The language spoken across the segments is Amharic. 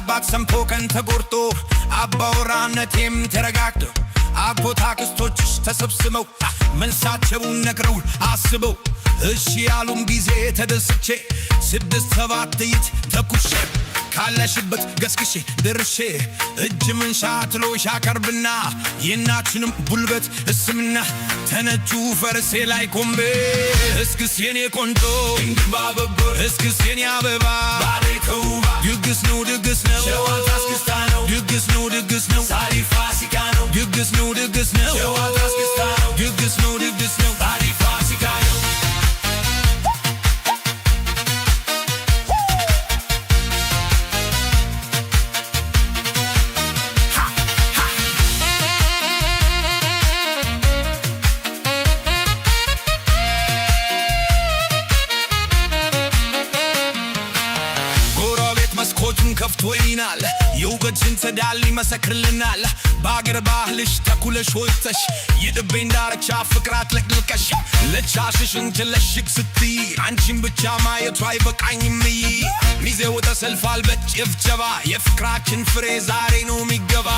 አባት ሰምቶ ቀን ተጎርቶ አባወራነቴም ተረጋግቶ አጎት አክስቶችሽ ተሰብስበው መልሳቸውን ነግረው አስበው እሺ ያሉም ጊዜ ተደስቼ 6-7 ጥይት ተኩሼ ካለሽበት ገስግሼ ድርሼ እጅ መንሻ ጥሎሽ አቀርብና የናችንም ጉልበት እስምና ተነጩ ፈረሴ ላይ ቆሜ እስክስ የኔ ቆንጆ እንግባበበር እስክስ የኔ አበባ ባሬተውባ ድግስ ነው ጨዋታ እስክስታ ነው ድግስ ነው ዛሬ ፋሲካ ነው ድግስ ነው ጨዋታ እስክስታ ነው ድግስ ነው ዛሬ ፋሲካ ነው ከፍቶ ይናል የውበትሽን ተዳል ይመሰክርልናል በአገር ባህልሽ ተኩለሽ ወጥተሽ የልቤን ዳርቻ ፍቅራት ለቅልቀሽ ለቻሽሽን ትለሽቅ ስትይ አንቺን ብቻ ማየቱ አይበቃኝም ሚዜው ተሰልፏል በጭብጨባ የፍቅራችን ፍሬ ዛሬ ነው የሚገባ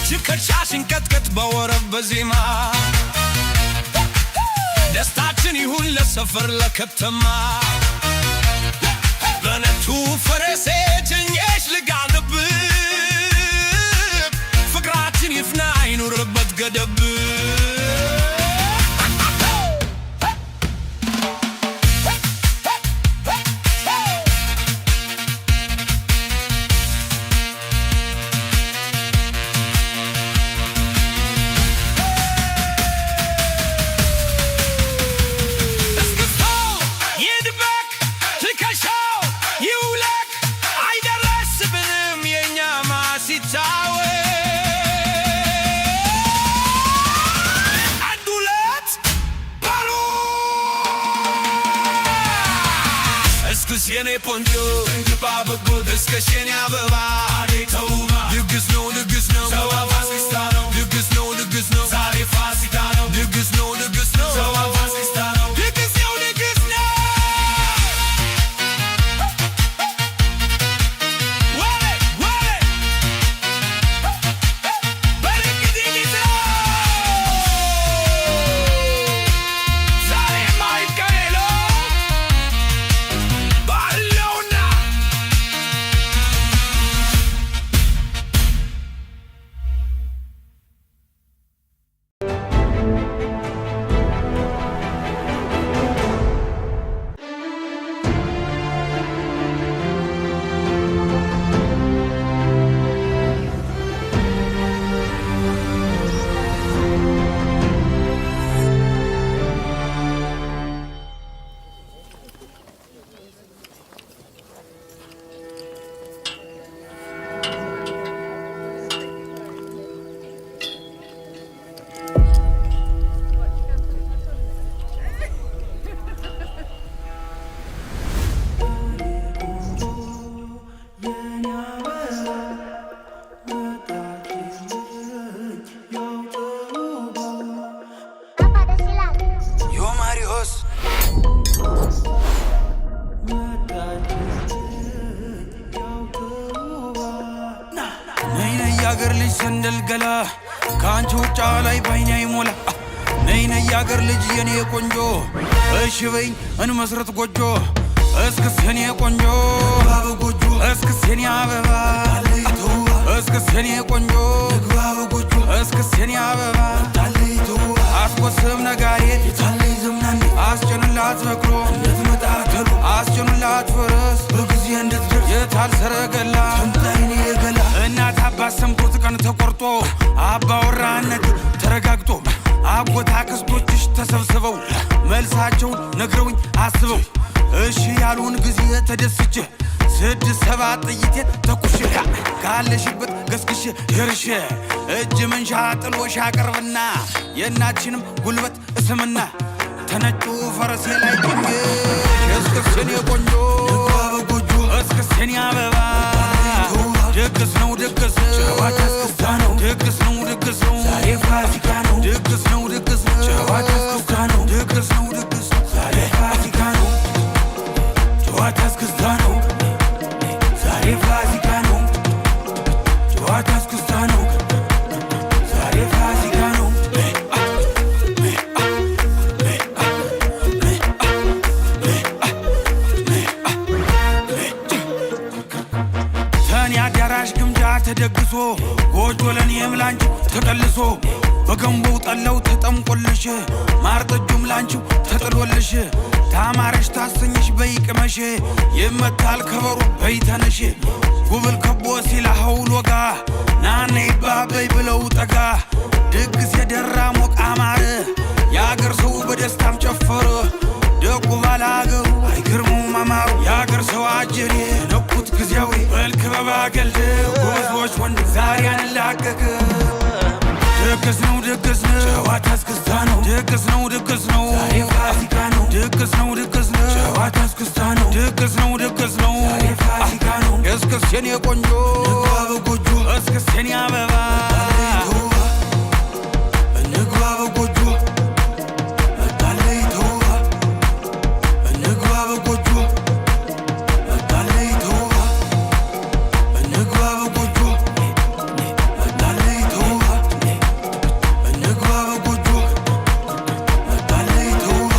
ችከርሻሽን ቀጥቀጥ በወረብ በዜማ ደስታችን ይሁን ለሰፈር ለከተማ በነቱ ፈረሴ ጭኜሽ ልጋልብ ፍቅራችን ይፍና አይኑርበት ገደብ እስክስ የኔ ቆንጆ እንግባበጎ እስክስ የኔ አበባ አዴተውባ ድግስ ነው ጨዋታ እስክስታ ነው ድግስ ነው ዛሬ ፋሲካ ነው ድግስ ነው ጨዋታ እስክስታ ነው ድግስ ነው ያገር ልጅ ሰንደል ገላ ካንቺ ውጫ ላይ ባይኔ አይሞላ ነይ ያገር ልጅ የኔ ቆንጆ እሺ በይ እንመስረት ጎጆ እስክስ የኔ ቆንጆ ባብ ጎጆ እስክስ የኔ አበባ አለይቱ እስክስ የኔ ቆንጆ ባብ ጎጆ እስክስ የኔ አበባ አለይቱ አስቆስም ነጋሪ ታለይ ዘምናን አስጨንላት በክሮ እንድትመጣ ተሉ አስጨንላት ፈረስ በጊዜ እንድትደርስ የታል ሰረገላ ተምታይኔ ገላ እናት አባት ሰምቶት ቀን ተቆርጦ አባወራነት ተረጋግጦ አጎት አክስቶችሽ ተሰብስበው መልሳቸውን ነግረውኝ አስበው እሺ ያሉን ጊዜ ተደስቼ 6-7 ጥይት ተኩሼ ካለሽበት ገስግሼ የርሼ እጅ መንሻ ጥሎሽ አቀርብና የናችንም ጉልበት እስምና ተነጩ ፈረሴ ላይ ቆሜ እስክስ የኔ ቆንጆ በጎጆ እስክስ የኔ አበባ ድግስ ነው ጨዋታ እስክስታ ነው ድግስ ነው ዛሬ ፋሲካ ነው ድግስ ነው ጨዋታ እስክስታ ነው ድግስ ነው ዛሬ ፋሲካ ነው ጨዋታ እስክስታ ነው ዛሬ ፋሲካ ነው ጎጆ ለኔም ላንቺው ተቀልሶ በገንቦው ጠላው ተጠምቆልሽ ማር ጠጁም ላንቺው ተጥሎልሽ ታማረሽ ታሰኝሽ በይቅመሽ ይመታል ከበሩ በይተነሽ ጉብል ከቦ ሲላ ሐውል ወጋ ናነ ይባበይ ብለው ጠጋ ድግስ የደራ ሞቅ አማረ የአገር ሰው በደስታም ጨፈረ ደጉ ባላገሩ አይገርሙም አማሩ የአገር ሰው አጀሬ ነኩት ጊዜያዊ መልክ በባገልድ ጎዞች ወንድ ዛሬ አንላቀቅ ድግስ ነው ጨዋታ እስክስታ ነው ድግስ ነው ዛሬ ፋሲካ ነው ድግስ ነው ጨዋታ እስክስታ ነው ድግስ ነው ዛሬ ፋሲካ ነው እስክስ የኔ ቆንጆ ንግባ በጎጆ እስክስ የኔ አበባ ንግባ በጎጆ መጣለይ ተውባ ንግባ በጎጆ መጣለይ ተውባ ንግባ በጎጆ መጣለይ ተውባ ንግባ በጎጆ መጣለይ ተውባ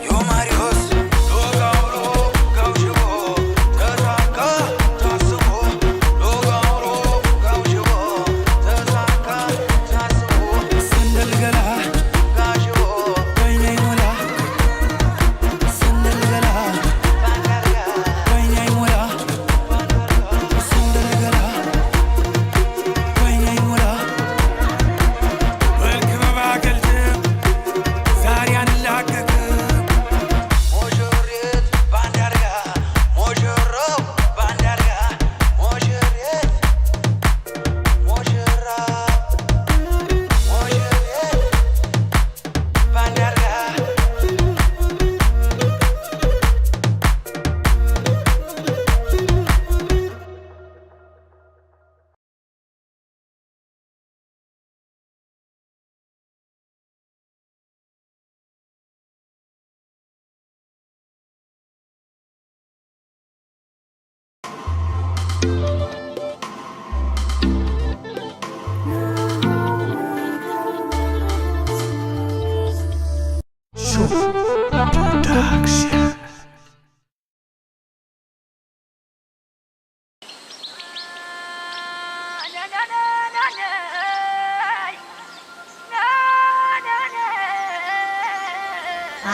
ዮማሪዮስ ሎጋውሎ ጋውሽቦ ተሳካ ታስቦ ሎጋውሎ ጋውሽቦ ተሳካ ታስቦ ሰንደልገላ ጋሽቦ ወይኔ ሞላ ሰንደልገላ ወይኔ ሞላ ሰንደልገላ ወይኔ ሞላ መልክ በባገልድ ዛሬ አንላቀቅ ሞሽሬት ባንዳርጋ ሞሽሮው ባንዳርጋ ሞሽሬት ሞሽራ ሞሽሬት ባንዳርጋ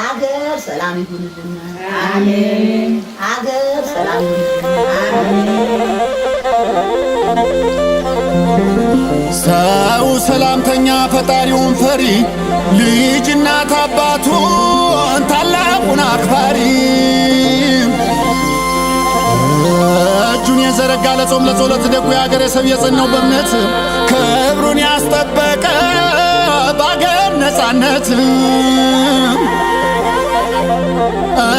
አገር ሰላም ይሁንልን። አሜን። አገር ሰላም ይሁንልን። ሰው ሰላምተኛ ፈጣሪውን ፈሪ ልጅ እናት አባቱን ታላቁን አክባሪ እጁን የዘረጋ ለጾም ለጸሎት ደጉ የአገሬ ሰው የጸናው በእምነት ክብሩን ያስጠበቀ በአገር ነፃነት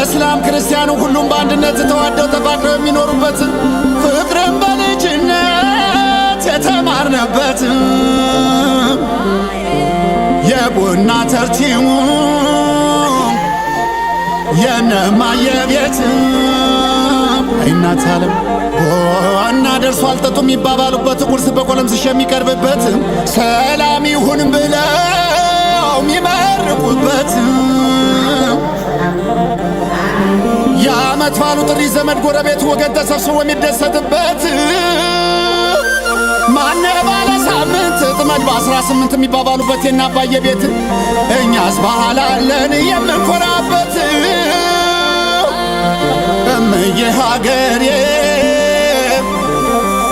እስላም ክርስቲያኑ ሁሉም በአንድነት ተዋደው ተፋቅረው የሚኖሩበት ፍቅርን በልጅነት የተማርነበት የቡና ተርቲሙ የነማየ ቤት እናት ዓለም ቡና ደርሶ አልጠጡ የሚባባሉበት ቁርስ በቆለምስሽ የሚቀርብበት ሰላም ይሁን ብለው የሚመርቁበት የዓመት ባሉ ጥሪ ዘመድ ጎረቤት ወገን ተሰብስቦ የሚደሰትበት ማነ ባለ ሳምንት ጥመድ በ18 የሚባባሉበት የናባየ ቤት እኛስ ባህል አለን የምንኮራበት እምዬ ሀገሬ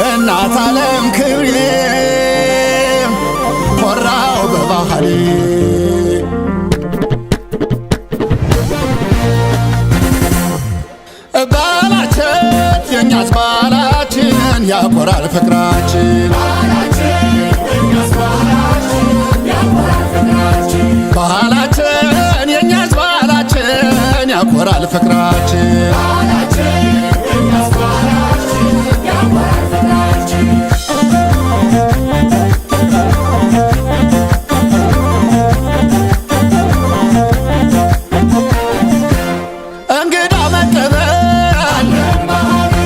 እናት ዓለም ክብሬ ኮራው በባህሌ ባህላችን የእኛስ ባህላችን ያኮራል ፍቅራችን ባህላችን የእኛስ ባህላችን ያኮራል ፍቅራችን እንግዳ መቀበል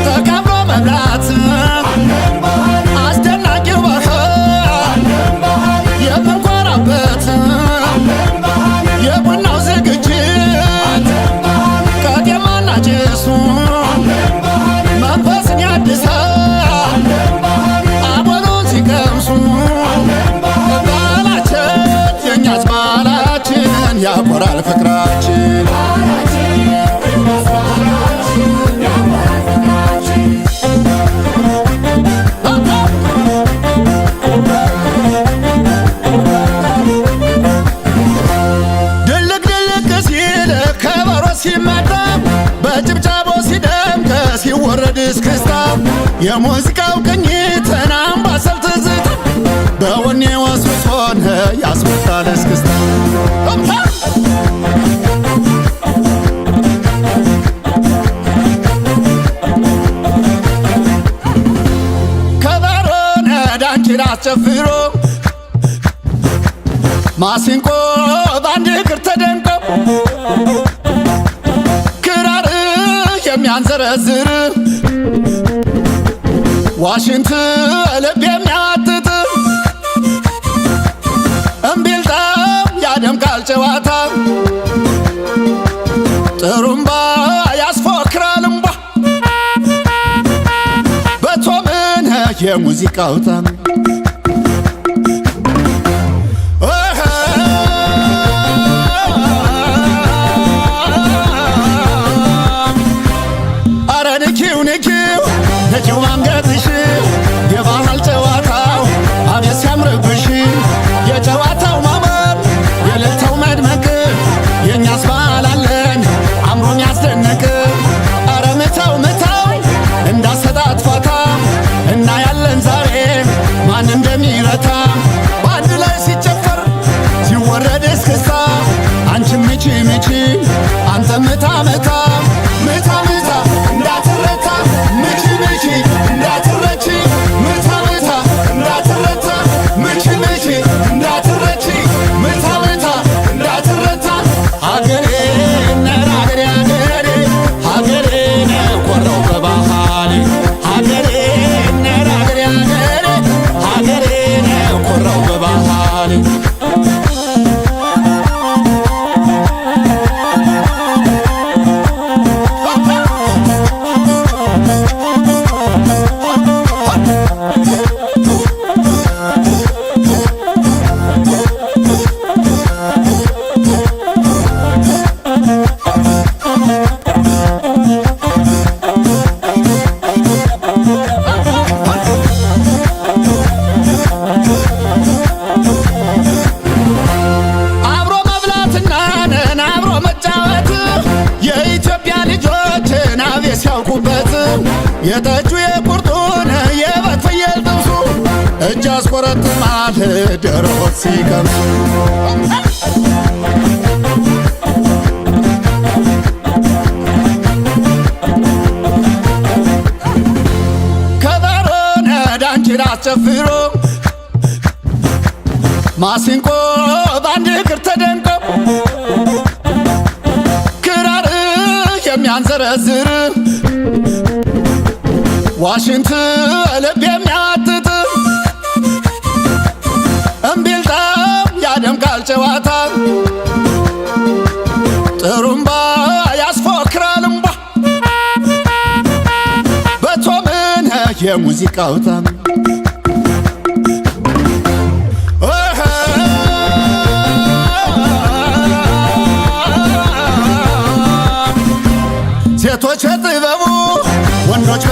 ተከብሮ መብላት አስደናቂ የሙዚቃው ቅኝትን አምባሰል ትዝታ በወኔ ወስውሶን ያስመጣል እስክስታ ከበሮን ዳንኪራ አስጨፍሮ ማሲንቆ ባንድ እግር ተደንቆ ክራር የሚያንዘረዝር ዋሽንት ልብ የሚያትት እምቢልታ ያደምቃል ጨዋታ ጥሩምባ ያስፎክራል እምባ በቶምን የሙዚቃው ጣም ንኪው አንገትሽ የባህል ጨዋታው አቤት ሲያምርብሽ የጨዋታው ማማር የእልልታው መድመቅ የእኛስ ባህል አለን አምሮን ያስደንቅ አረ ምታው ምታው እንዳሰጣት ፋታ እና ያለን ዛሬ ማን እንደሚረታ በአንድ ላይ ሲጨፈር ሲወረድ እስክስታ አንቺ ምቺ ምቺ አንተ ምታ ምታ ምታ ምታ እንዳትረታ ምቺ ምቺ እንዳትረቺ ምታ ምታ እንዳትረታ ምቺ ምቺ እንዳትረቺ ምታ ምታ እንዳትረታ ሀገሬ ነር ሀገሬ ሀገሬ ሀገሬ ነኮራው በባህሌ ሀገሬ ነር ሀገሬ ሀገሬ ሀገሬ ነኮራው በባህሌ ሲያውቁበት የጠጁ የቁርጡን የበግ ፍየል ጥብሱ እጅ አስቆረጥማል ደሮት ሲቀምሱ ከበሮን ዳንኪራ አስጨፍሮ ማሲንቆ ባንድ እግር ተደንቆ ክራር የሚያንዘረዝር ዋሽንት ልብ የሚያትት እምቢልታ ያደምቃል ጨዋታ ጥሩምባ ያስፎክራል እምባ በቶምን የሙዚቃው ጣም ሴቶች ጥበቡ ወንዶች